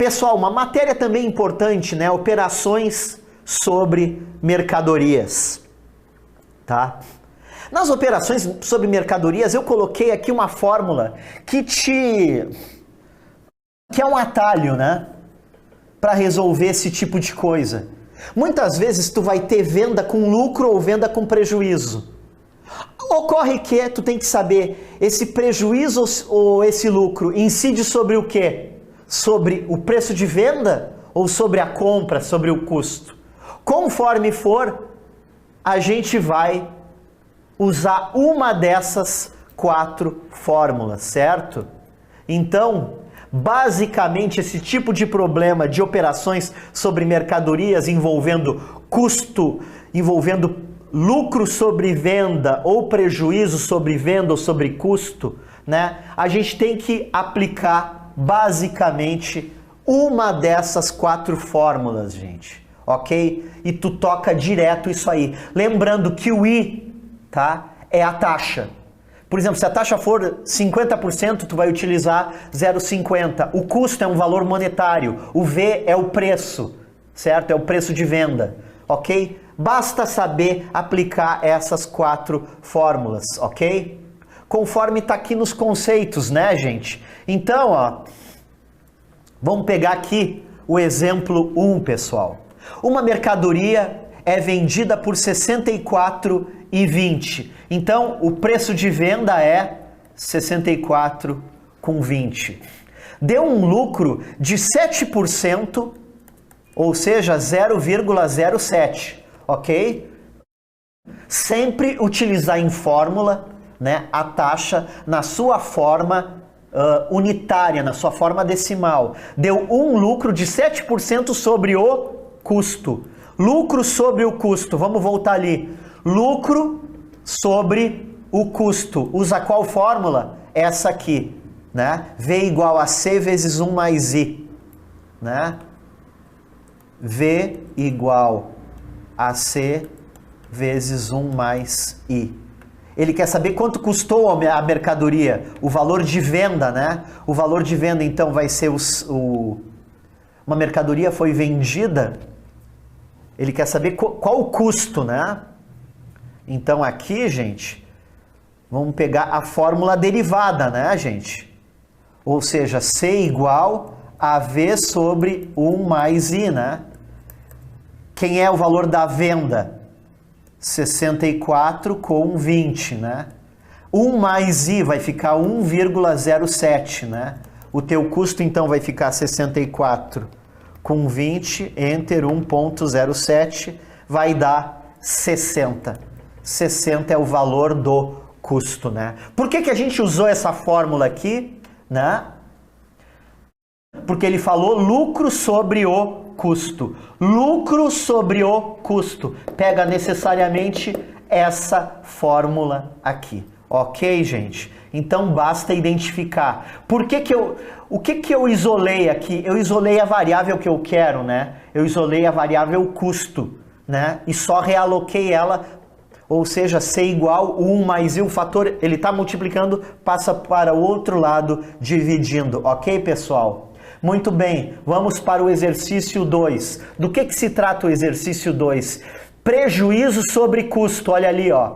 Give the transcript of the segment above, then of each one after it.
Pessoal, uma matéria também importante, né? Operações sobre mercadorias, tá? Nas operações sobre mercadorias, eu coloquei aqui uma fórmula que é um atalho, né? Para resolver esse tipo de coisa. Muitas vezes tu vai ter venda com lucro ou venda com prejuízo. Ocorre que tu tem que saber, esse prejuízo ou esse lucro incide sobre o quê? Sobre o preço de venda ou sobre a compra, sobre o custo? Conforme for, a gente vai usar uma dessas 4 fórmulas, certo? Então, basicamente, esse tipo de problema de operações sobre mercadorias envolvendo custo, envolvendo lucro sobre venda ou prejuízo sobre venda ou sobre custo, né? A gente tem que aplicar basicamente uma dessas 4 fórmulas, gente, ok? E tu toca direto isso aí. Lembrando que o I, tá? É a taxa. Por exemplo, se a taxa for 50%, tu vai utilizar 0,50. O custo é um valor monetário. O V é o preço, certo? É o preço de venda, ok? Basta saber aplicar essas 4 fórmulas, ok? Conforme está aqui nos conceitos, né, gente? Então, ó, vamos pegar aqui o exemplo 1, pessoal. Uma mercadoria é vendida por R$ 64,20. Então, o preço de venda é 64,20. Deu um lucro de 7%, ou seja, 0,07. Ok? Sempre utilizar em fórmula, né, a taxa na sua forma unitária, na sua forma decimal. Deu um lucro de 7% sobre o custo. Lucro sobre o custo, vamos voltar ali. Lucro sobre o custo. Usa qual fórmula? Essa aqui, né? V igual a C vezes 1 mais I, né? V igual a C vezes 1 mais I. Ele quer saber quanto custou a mercadoria, o valor de venda, né? O valor de venda, então, vai ser uma mercadoria foi vendida, ele quer saber qual o custo, né? Então, aqui, gente, vamos pegar a fórmula derivada, né, gente? Ou seja, C igual a V sobre 1 mais I, né? Quem é o valor da venda? 64,20, né? 1 mais I vai ficar 1,07, né? O teu custo, então, vai ficar 64,20 enter 1,07 vai dar 60. 60 é o valor do custo, né? Por que a gente usou essa fórmula aqui, né? Porque ele falou lucro sobre o custo. Lucro sobre o custo. Pega necessariamente essa fórmula aqui. Ok, gente? Então basta identificar. O que eu isolei aqui? Eu isolei a variável que eu quero, né? Eu isolei a variável custo, né? E só realoquei ela, ou seja, C igual 1 mais I, o fator, ele está multiplicando, passa para o outro lado, dividindo. Ok, pessoal? Muito bem, vamos para o exercício 2. Do que se trata o exercício 2? Prejuízo sobre custo, olha ali, ó.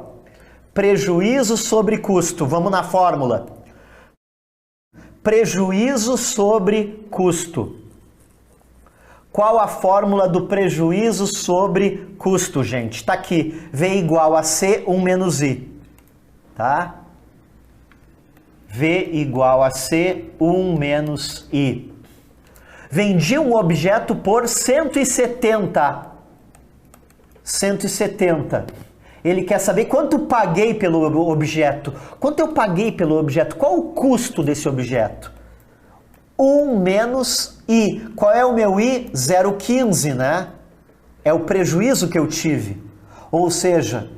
Prejuízo sobre custo, vamos na fórmula. Prejuízo sobre custo. Qual a fórmula do prejuízo sobre custo, gente? Está aqui, V igual a C, 1 menos I, tá? V igual a C, 1 menos I. Vendi um objeto por 170. 170. Ele quer saber quanto paguei pelo objeto. Quanto eu paguei pelo objeto? Qual o custo desse objeto? 1 menos I. Qual é o meu I? 0,15, né? É o prejuízo que eu tive. Ou seja,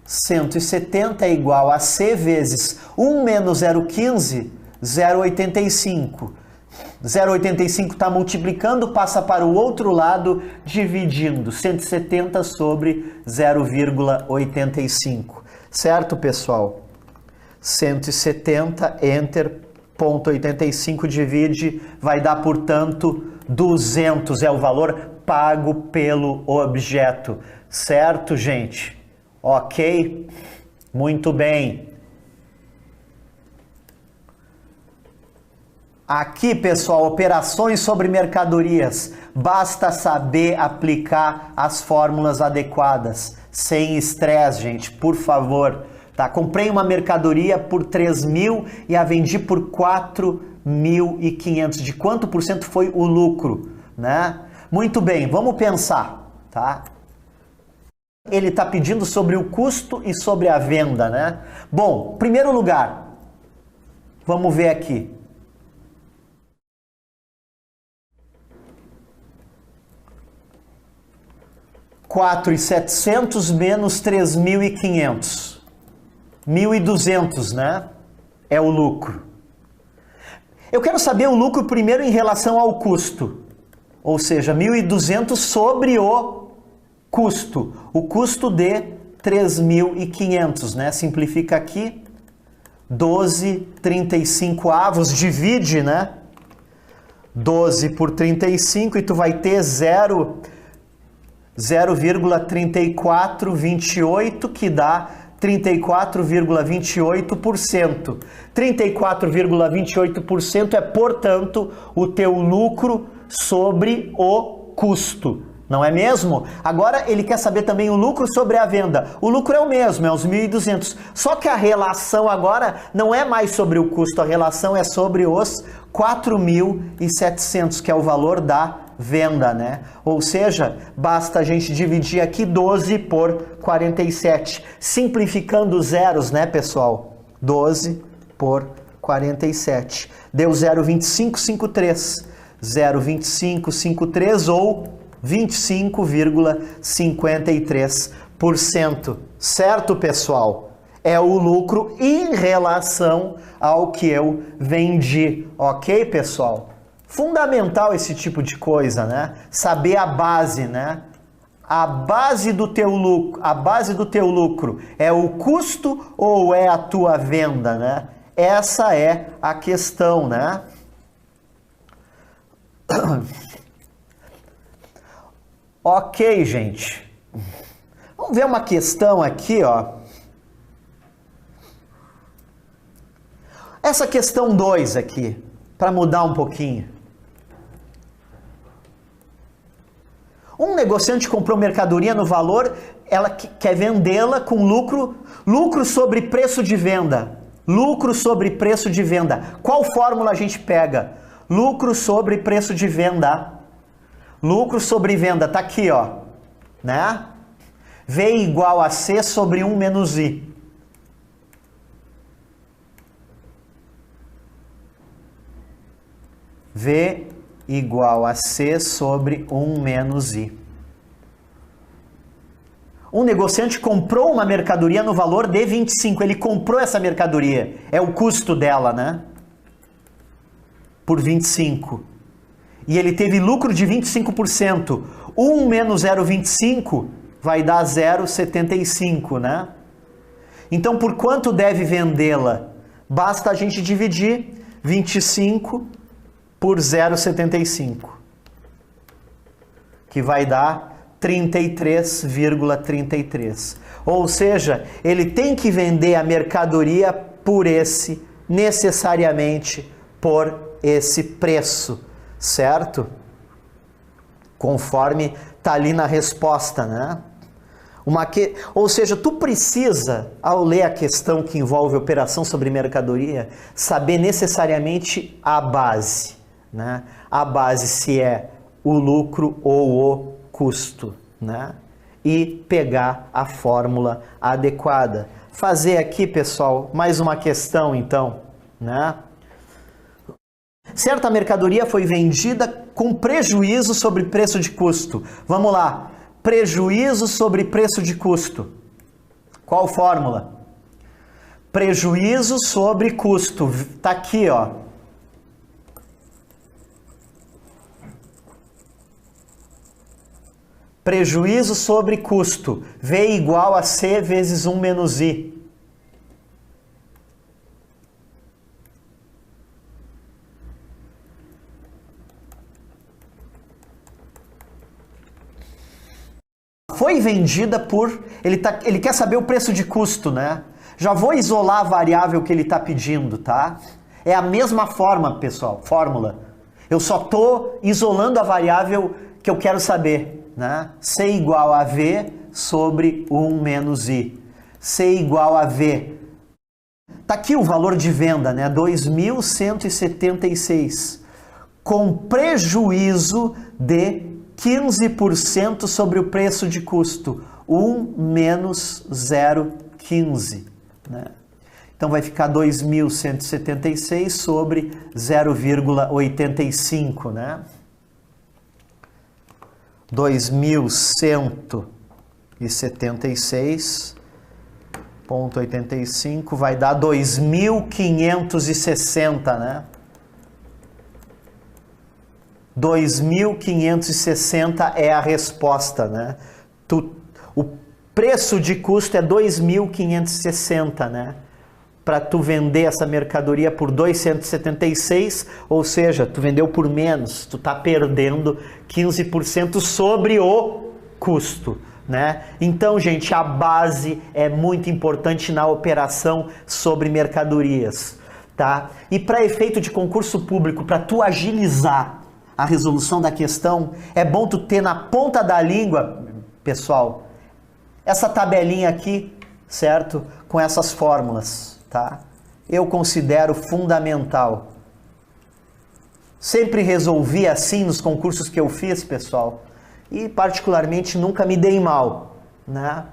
170 é igual a C vezes 1 menos 0,15, 0,85. 0,85 está multiplicando, passa para o outro lado, dividindo 170 sobre 0,85. Certo, pessoal? 170, enter, 0,85 divide, vai dar, portanto, 200 é o valor pago pelo objeto. Certo, gente? Ok? Muito bem. Aqui, pessoal, operações sobre mercadorias. Basta saber aplicar as fórmulas adequadas. Sem estresse, gente, por favor. Tá? Comprei uma mercadoria por 3.000 e a vendi por 4.500. De quanto por cento foi o lucro? Né? Muito bem, vamos pensar. Tá? Ele está pedindo sobre o custo e sobre a venda, né? Bom, primeiro lugar, vamos ver aqui. $4.700 menos 3.500. 1.200, né? É o lucro. Eu quero saber o lucro primeiro em relação ao custo. Ou seja, 1.200 sobre o custo. O custo de 3.500, né? Simplifica aqui. 12,35 divide, né? 12 por 35 e tu vai ter 0,3428, que dá 34,28%. 34,28% é, portanto, o teu lucro sobre o custo. Não é mesmo? Agora ele quer saber também o lucro sobre a venda. O lucro é o mesmo, é os 1.200. Só que a relação agora não é mais sobre o custo, a relação é sobre os 4.700, que é o valor da venda, né? Ou seja, basta a gente dividir aqui 12 por 47. Simplificando os zeros, né, pessoal? 12 por 47. Deu 0,2553. 0,2553 ou 25,53%. Certo, pessoal? É o lucro em relação ao que eu vendi. Ok, pessoal? Fundamental esse tipo de coisa, né? Saber a base, né? A base do teu lucro é o custo ou é a tua venda, né? Essa é a questão, né? Ok, gente. Vamos ver uma questão aqui, ó. Essa questão 2 aqui, para mudar um pouquinho. Um negociante comprou mercadoria no valor, ela quer vendê-la com lucro sobre preço de venda. Lucro sobre preço de venda. Qual fórmula a gente pega? Lucro sobre preço de venda. Lucro sobre venda, tá aqui, ó, né? V igual a C sobre 1 menos I. V igual a C sobre 1 menos I. Um negociante comprou uma mercadoria no valor de 25. Ele comprou essa mercadoria. É o custo dela, né? Por 25. E ele teve lucro de 25%. 1 menos 0,25 vai dar 0,75, né? Então, por quanto deve vendê-la? Basta a gente dividir 25 por 0,75, que vai dar 33,33. Ou seja, ele tem que vender a mercadoria necessariamente por esse preço. Certo? Conforme tá ali na resposta, né? Ou seja, tu precisa, ao ler a questão que envolve operação sobre mercadoria, saber necessariamente a base, né? A base se é o lucro ou o custo, né? E pegar a fórmula adequada. Fazer aqui, pessoal, mais uma questão, então, né? Certa mercadoria foi vendida com prejuízo sobre preço de custo. Vamos lá. Prejuízo sobre preço de custo. Qual fórmula? Prejuízo sobre custo. Tá aqui, ó. Prejuízo sobre custo. V igual a C vezes 1 menos I. foi vendida por... Ele quer saber o preço de custo, né? Já vou isolar a variável que ele está pedindo, tá? É a mesma forma, pessoal, fórmula. Eu só estou isolando a variável que eu quero saber, né? C igual a V sobre 1 menos I. C igual a V. Tá aqui o valor de venda, né? 2.176. Com prejuízo de 15% sobre o preço de custo. 1 menos 0,15. Né? Então vai ficar 2.176 sobre 0,85, né? 2.176,85 vai dar 2.560, né? 2.560 é a resposta, né? O preço de custo é 2.560, né? Para tu vender essa mercadoria por 2.176, ou seja, tu vendeu por menos, tu tá perdendo 15% sobre o custo, né? Então, gente, a base é muito importante na operação sobre mercadorias, tá? E para efeito de concurso público, para tu agilizar a resolução da questão, é bom tu ter na ponta da língua, pessoal, essa tabelinha aqui, certo? Com essas fórmulas. Tá? Eu considero fundamental. Sempre resolvi assim nos concursos que eu fiz, pessoal, e particularmente nunca me dei mal, né?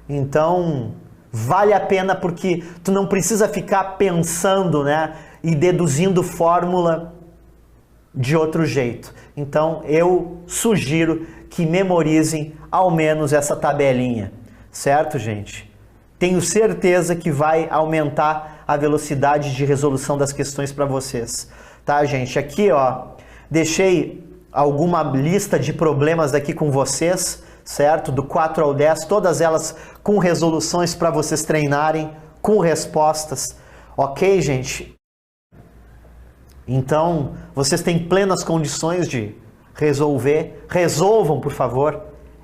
Então, vale a pena porque tu não precisa ficar pensando, né, e deduzindo fórmula de outro jeito. Então, eu sugiro que memorizem ao menos essa tabelinha, certo, gente? Tenho certeza que vai aumentar a velocidade de resolução das questões para vocês. Tá, gente? Aqui, ó, deixei alguma lista de problemas aqui com vocês, certo? Do 4 ao 10, todas elas com resoluções para vocês treinarem, com respostas. Ok, gente? Então, vocês têm plenas condições de resolver. Resolvam, por favor.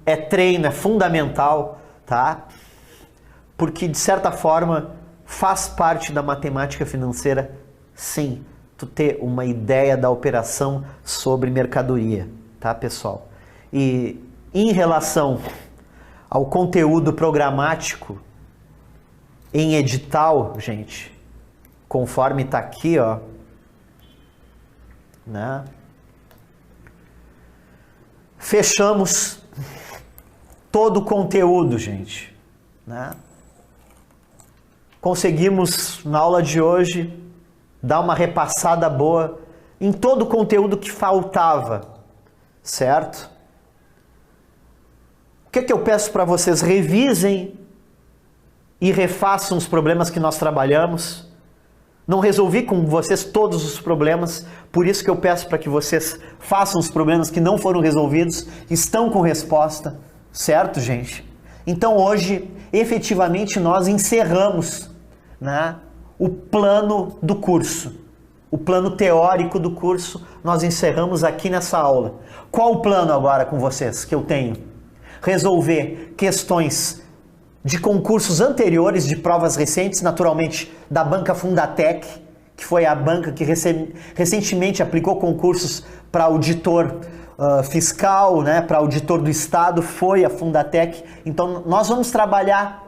É treino, é fundamental, tá? Porque, de certa forma, faz parte da matemática financeira, sim, tu ter uma ideia da operação sobre mercadoria, tá, pessoal? E em relação ao conteúdo programático em edital, gente, conforme tá aqui, ó, né? Fechamos todo o conteúdo, gente, né? Conseguimos, na aula de hoje, dar uma repassada boa em todo o conteúdo que faltava, certo? O que eu peço para vocês? Revisem e refaçam os problemas que nós trabalhamos. Não resolvi com vocês todos os problemas, por isso que eu peço para que vocês façam os problemas que não foram resolvidos, estão com resposta, certo, gente? Então hoje, efetivamente, nós encerramos, né, o plano do curso. O plano teórico do curso nós encerramos aqui nessa aula. Qual o plano agora com vocês que eu tenho? Resolver questões de concursos anteriores, de provas recentes, naturalmente da banca Fundatec, que foi a banca que recentemente aplicou concursos para auditor fiscal, né, para auditor do Estado, foi a Fundatec. Então nós vamos trabalhar,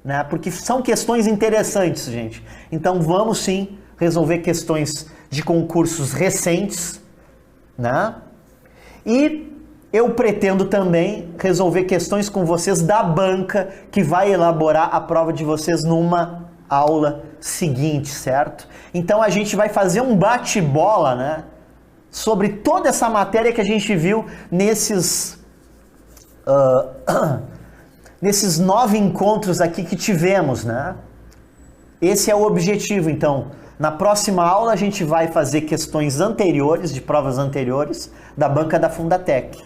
né, porque são questões interessantes, gente. Então vamos sim resolver questões de concursos recentes, né? E eu pretendo também resolver questões com vocês da banca que vai elaborar a prova de vocês numa aula seguinte, certo? Então a gente vai fazer um bate-bola, né, sobre toda essa matéria que a gente viu nesses 9 encontros aqui que tivemos, né? Esse é o objetivo, então. Na próxima aula a gente vai fazer questões anteriores, de provas anteriores, da banca da Fundatec.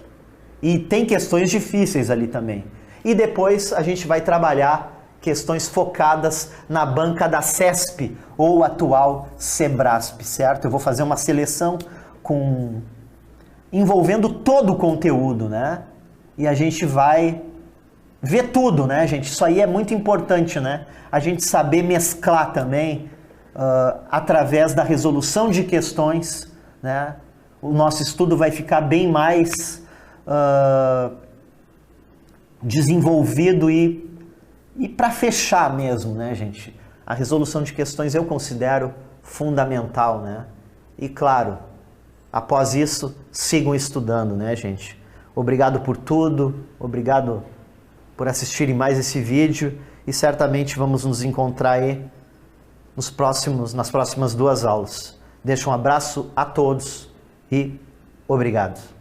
E tem questões difíceis ali também. E depois a gente vai trabalhar questões focadas na banca da CESP, ou atual Sebrasp, certo? Eu vou fazer uma seleção envolvendo todo o conteúdo, né? e a gente vai ver tudo, né, gente? Isso aí é muito importante, né? A gente saber mesclar também através da resolução de questões, né? O nosso estudo vai ficar bem mais desenvolvido e para fechar mesmo, né, gente? A resolução de questões eu considero fundamental, né? E claro, após isso, sigam estudando, né, gente? Obrigado por tudo, obrigado por assistirem mais esse vídeo e certamente vamos nos encontrar aí nas próximas 2 aulas. Deixo um abraço a todos e obrigado.